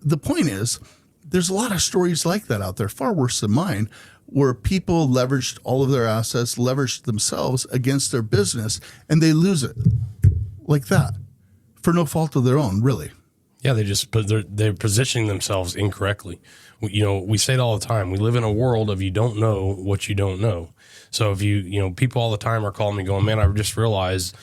The point is, there's a lot of stories like that out there, far worse than mine, where people leveraged all of their assets, leveraged themselves against their business, and they lose it like that for no fault of their own, really. Yeah, they're positioning themselves incorrectly. We say it all the time. We live in a world of you don't know what you don't know. So if people all the time are calling me going, man, I just realized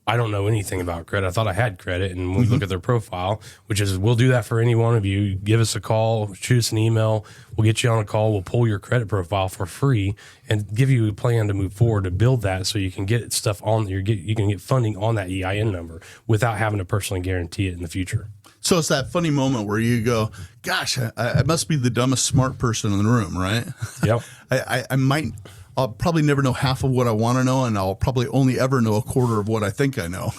I don't know anything about credit. I thought I had credit. And when we look at their profile, which is, we'll do that for any one of you. Give us a call, shoot us an email. We'll get you on a call. We'll pull your credit profile for free and give you a plan to move forward to build that so you can get stuff on you can get funding on that EIN number without having to personally guarantee it in the future. So it's that funny moment where you go, gosh, I must be the dumbest smart person in the room, right? Yep. I'll probably never know half of what I want to know, and I'll probably only ever know a quarter of what I think I know.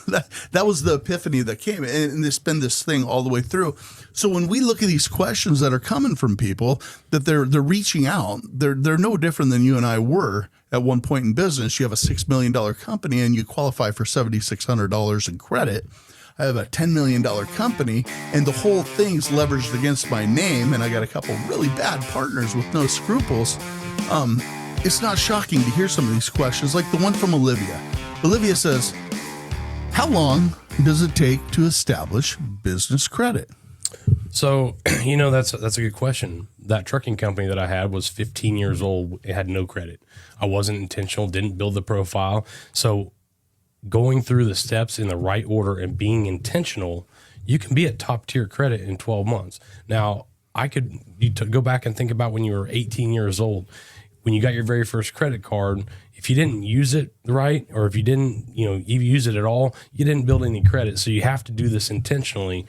That was the epiphany that came, and there's been this thing all the way through. So when we look at these questions that are coming from people, that they're reaching out, they're no different than you and I were at one point in business. You have a $6 million company, and you qualify for $7,600 in credit. I have a $10 million company, and the whole thing's leveraged against my name, and I got a couple really bad partners with no scruples. It's not shocking to hear some of these questions, like the one from Olivia. Olivia says, how long does it take to establish business credit? So, that's a good question. That trucking company that I had was 15 years old. It had no credit. I wasn't intentional, didn't build the profile. So going through the steps in the right order and being intentional, you can be at top tier credit in 12 months. Now, you go back and think about when you were 18 years old, when you got your very first credit card. If you didn't use it right, or if you didn't, even use it at all, you didn't build any credit. So you have to do this intentionally.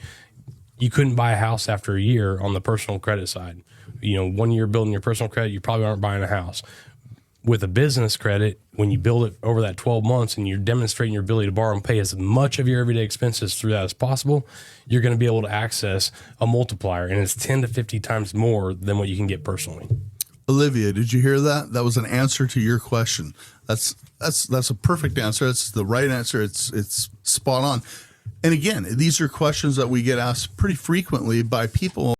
You couldn't buy a house after a year on the personal credit side. 1 year building your personal credit, you probably aren't buying a house. With a business credit, when you build it over that 12 months and you're demonstrating your ability to borrow and pay as much of your everyday expenses through that as possible, you're going to be able to access a multiplier, and it's 10 to 50 times more than what you can get personally. Olivia, did you hear that? That was an answer to your question. That's a perfect answer. It's the right answer. It's spot on. And again, these are questions that we get asked pretty frequently by people